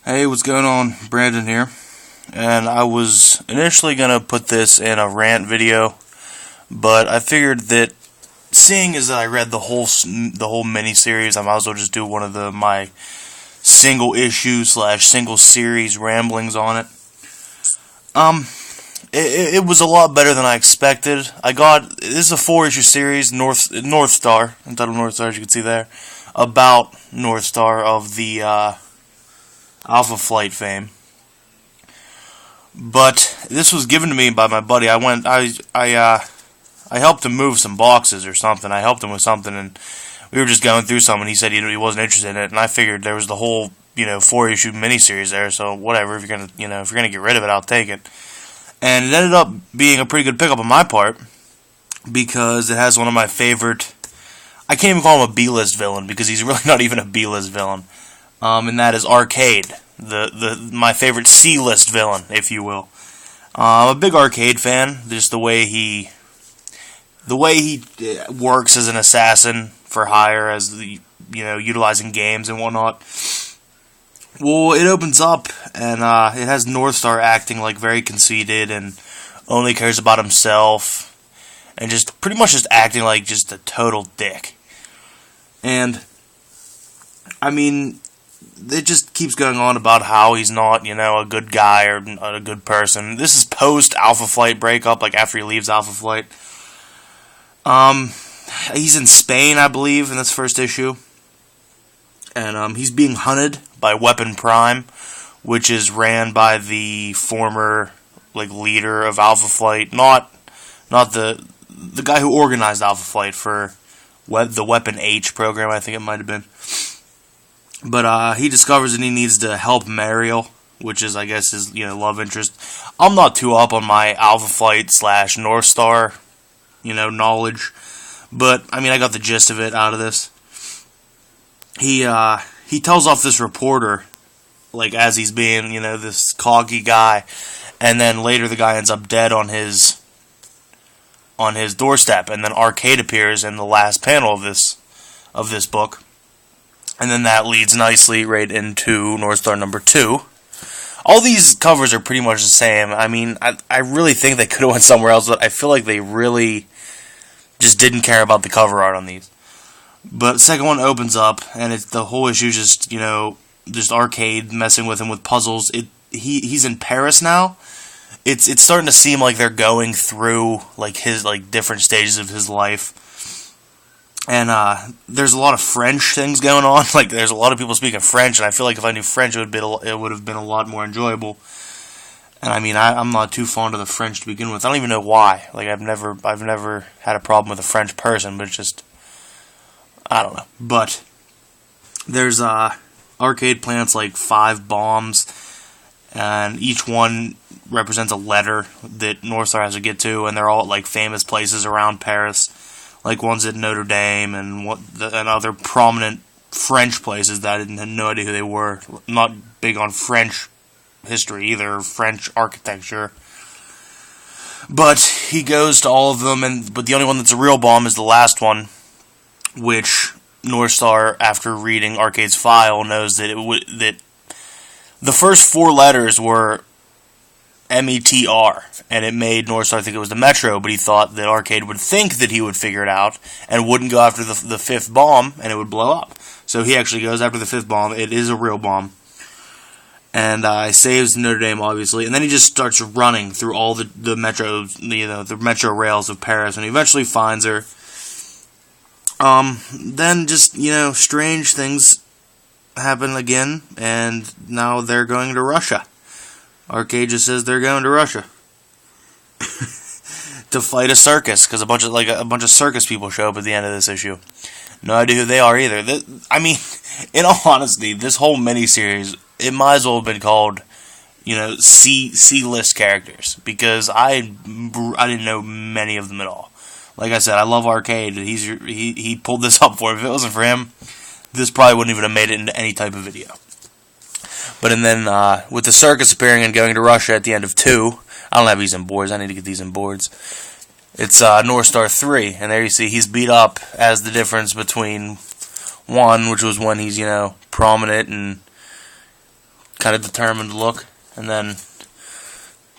Hey, what's going on? Brandon here. And I was initially going to put this in a rant video, but I figured that seeing as that I read the whole miniseries, I might as well just do one of my single issue / single series ramblings on it. Um, it was a lot better than I expected. This is a 4-issue series, Northstar, entitled Northstar, as you can see there, about Northstar of the Alpha Flight fame. But this was given to me by my buddy. I helped him move some boxes or something. I helped him with something, and we were just going through something. He said he wasn't interested in it, and I figured there was the whole 4-issue miniseries there. So whatever, if you're gonna get rid of it, I'll take it. And it ended up being a pretty good pickup on my part because it has one of my favorite. I can't even call him a B-list villain because he's really not even a B-list villain. And that is Arcade, my favorite C-list villain, if you will. I'm a big Arcade fan. Just the way he works as an assassin for hire, as utilizing games and whatnot. Well, it opens up and it has Northstar acting like very conceited and only cares about himself, and just pretty much just acting like just a total dick. And I mean, it just keeps going on about how he's not, a good guy or a good person. This is post Alpha Flight breakup, like after he leaves Alpha Flight. He's in Spain, I believe, in this first issue. And he's being hunted by Weapon Prime, which is ran by the former leader of Alpha Flight, not the guy who organized Alpha Flight for the Weapon H program, I think it might have been. But he discovers that he needs to help Mariel, which is, I guess, his love interest. I'm not too up on my Alpha Flight / Northstar, knowledge, but I mean, I got the gist of it out of this. He tells off this reporter, as he's being this cocky guy, and then later the guy ends up dead on his doorstep, and then Arcade appears in the last panel of this book. And then that leads nicely right into Northstar number 2. All these covers are pretty much the same. I mean, I really think they could have went somewhere else, but I feel like they really just didn't care about the cover art on these. But the second one opens up, and it's the whole issue just Arcade messing with him with puzzles. He's in Paris now. It's starting to seem like they're going through his different stages of his life. And there's a lot of French things going on. There's a lot of people speaking French, and I feel like if I knew French, it would have been a lot more enjoyable. And I mean, I'm not too fond of the French to begin with. I don't even know why. I've never had a problem with a French person, but it's just, I don't know. But there's Arcade plants 5 bombs, and each one represents a letter that Northstar has to get to, and they're all at famous places around Paris. One's at Notre Dame and other prominent French places that I had no idea who they were. Not big on French history either, French architecture. But he goes to all of them, but the only one that's a real bomb is the last one, which Northstar, after reading Arcade's file, knows that the first 4 letters were METR, and it made Northstar think it was the Metro, but he thought that Arcade would think that he would figure it out and wouldn't go after the 5th bomb, and it would blow up. So he actually goes after the 5th bomb. It is a real bomb. And saves Notre Dame, obviously, and then he just starts running through all the metro, the metro rails of Paris, and he eventually finds her. Then just, strange things happen again, and now they're going to Russia. Arcade just says they're going to Russia to fight a circus, because a bunch of circus people show up at the end of this issue. No idea who they are either. I mean, in all honesty, this whole miniseries, it might as well have been called, C-list characters, because I didn't know many of them at all. Like I said, I love Arcade. He pulled this up for me. If it wasn't for him, this probably wouldn't even have made it into any type of video. But and then with the circus appearing and going to Russia at the end of 2, I don't have these in boards. I need to get these in boards. It's Northstar 3, and there you see he's beat up as the difference between 1, which was when he's prominent and kind of determined look, and then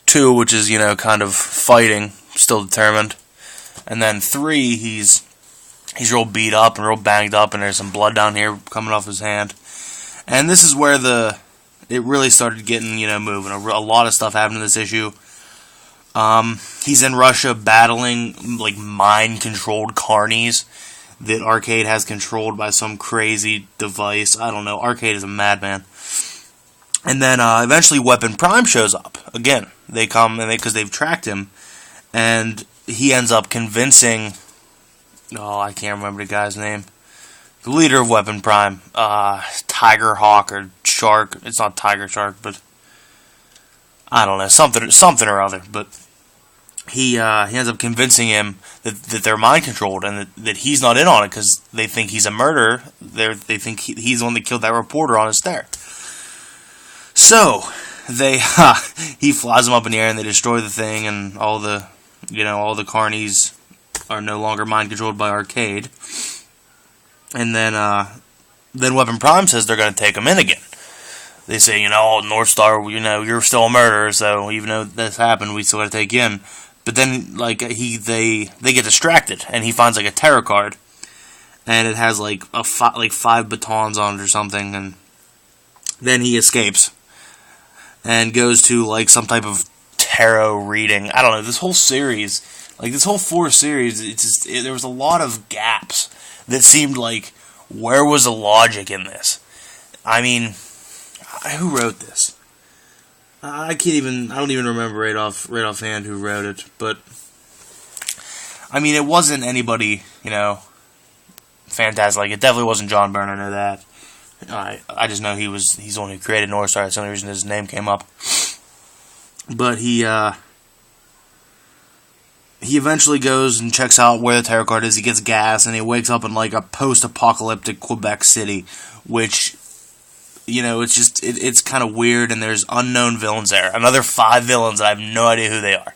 2, which is, you know, kind of fighting, still determined, and then 3, he's real beat up and real banged up, and there's some blood down here coming off his hand. And this is where it really started getting, you know, moving. A lot of stuff happened in this issue. He's in Russia battling, like, mind-controlled carnies that Arcade has controlled by some crazy device. I don't know. Arcade is a madman. And then eventually Weapon Prime shows up. Again, they come because they've tracked him, and he ends up convincing, I can't remember the guy's name, the leader of Weapon Prime, Tiger Hawk or Shark. It's not Tiger Shark, but I don't know, something or other. But he ends up convincing him that they're mind controlled and that he's not in on it because they think he's a murderer. They think he's the one that killed that reporter on his stair. So he flies them up in the air and they destroy the thing, and all the carnies are no longer mind controlled by Arcade. And then Weapon Prime says they're going to take him in again. They say, Northstar, you're still a murderer, so even though this happened, we still got to take you in. But then, like, they get distracted, and he finds, like, a tarot card, and it has, like, 5 batons on it or something, and then he escapes and goes to, like, some type of tarot reading. I don't know, this whole series, like, this whole 4 series, there was a lot of gaps that seemed like, where was the logic in this? I mean, who wrote this? I don't even remember right offhand who wrote it, but I mean, it wasn't anybody, fantastic. Like, it definitely wasn't John Byrne, I know that. I just know he's the one who created Northstar. That's the only reason his name came up. But he eventually goes and checks out where the tarot card is. He gets gas, and he wakes up in, like, a post-apocalyptic Quebec City, which, it's kind of weird, and there's unknown villains there. Another 5 villains, and I have no idea who they are.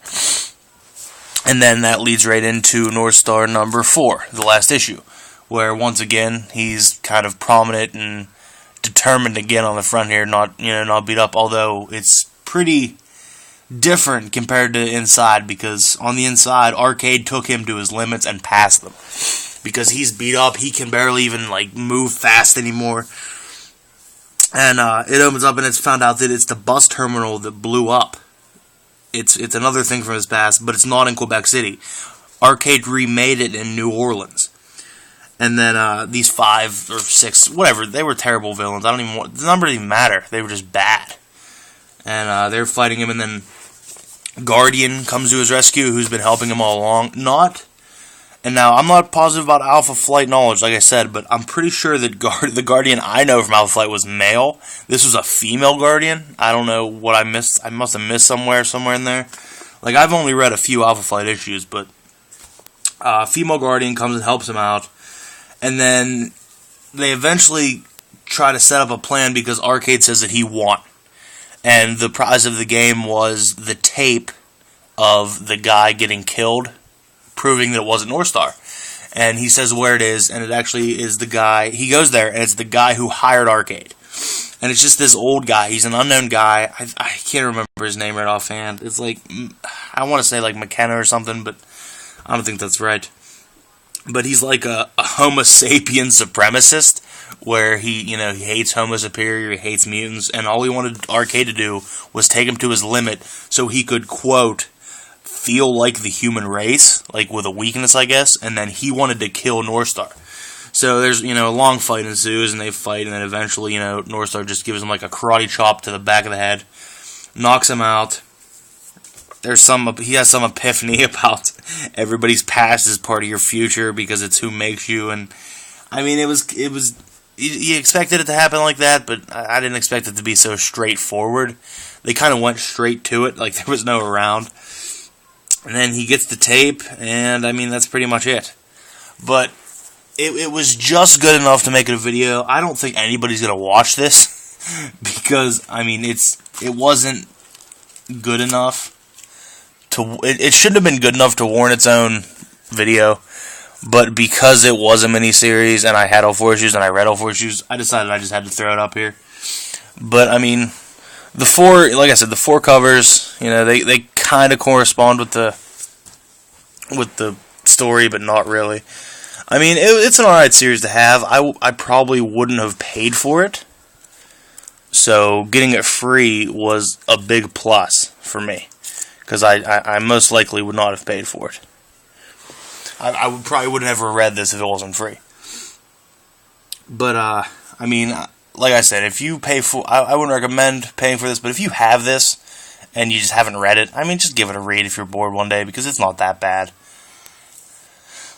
And then that leads right into Northstar number 4, the last issue, where, once again, he's kind of prominent and determined to get on the front here, not beat up, although it's pretty different compared to inside, because on the inside, Arcade took him to his limits and passed them. Because he's beat up, he can barely even, like, move fast anymore. And it opens up and it's found out that it's the bus terminal that blew up. It's another thing from his past, but it's not in Quebec City. Arcade remade it in New Orleans. And then these 5 or 6, whatever, they were terrible villains. The number didn't even matter. They were just bad. And they're fighting him, and then Guardian comes to his rescue, who's been helping him all along. And now, I'm not positive about Alpha Flight knowledge, like I said, but I'm pretty sure that the Guardian I know from Alpha Flight was male. This was a female Guardian. I don't know what I missed. I must have missed somewhere in there. Like, I've only read a few Alpha Flight issues, but female Guardian comes and helps him out. And then they eventually try to set up a plan because Arcade says that he won. And the prize of the game was the tape of the guy getting killed, proving that it wasn't Northstar. And he says where it is, and it actually is the guy. He goes there, and it's the guy who hired Arcade. And it's just this old guy. He's an unknown guy. I can't remember his name right offhand. It's like, I want to say like McKenna or something, but I don't think that's right. But he's like a Homo sapien supremacist, where he hates Homo superior, he hates mutants, and all he wanted Arcade to do was take him to his limit so he could, quote, feel like the human race, like with a weakness, I guess, and then he wanted to kill Northstar. So there's, a long fight ensues, and they fight, and then eventually, Northstar just gives him like a karate chop to the back of the head, knocks him out. He has some epiphany about everybody's past is part of your future because it's who makes you, and I mean, you expected it to happen like that, but I didn't expect it to be so straightforward. They kind of went straight to it, like there was no around. And then he gets the tape, and I mean, that's pretty much it. But it was just good enough to make it a video. I don't think anybody's going to watch this because, I mean, it wasn't good enough it shouldn't have been good enough to warrant its own video, but because it was a miniseries and I had all 4 issues and I read all 4 issues, I decided I just had to throw it up here. But I mean, The four, like I said, the four covers, you know, they kind of correspond with the story, but not really. I mean, it's an alright series to have. I probably wouldn't have paid for it, so getting it free was a big plus for me, because I most likely would not have paid for it. I probably would have never read this if it wasn't free. But, I mean, like I said, if you pay for... I wouldn't recommend paying for this, but if you have this and you just haven't read it, I mean, just give it a read if you're bored one day, because it's not that bad.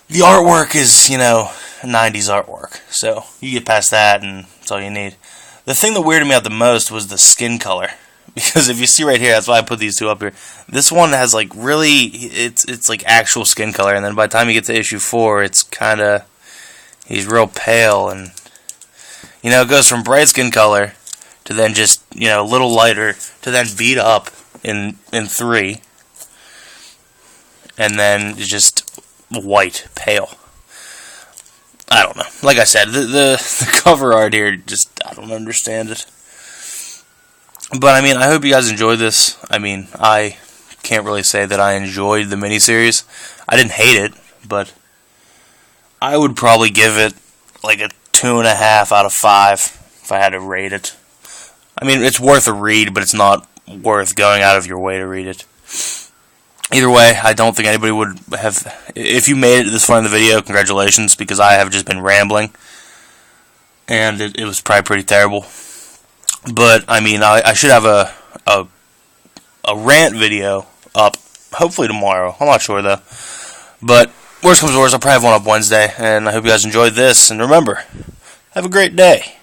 The artwork is, you know, 90s artwork, so you get past that and that's all you need. The thing that weirded me out the most was the skin color, because if you see right here, that's why I put these two up here. This one has, like, really... It's like actual skin color, and then by the time you get to issue 4, it's kind of... He's real pale, and... You know, it goes from bright skin color to then just, you know, a little lighter to then beat up in 3. And then just white, pale. I don't know. Like I said, the cover art here, just, I don't understand it. But, I mean, I hope you guys enjoyed this. I mean, I can't really say that I enjoyed the miniseries. I didn't hate it, but I would probably give it like a 2.5 out of 5 if I had to rate it. I mean, it's worth a read, but it's not worth going out of your way to read it. Either way, I don't think anybody would have... If you made it this far in the video, congratulations, because I have just been rambling, and it was probably pretty terrible. But, I mean, I should have a rant video up, hopefully tomorrow. I'm not sure, though. But... worst comes to worst, I'll probably have one up Wednesday, and I hope you guys enjoyed this, and remember, have a great day.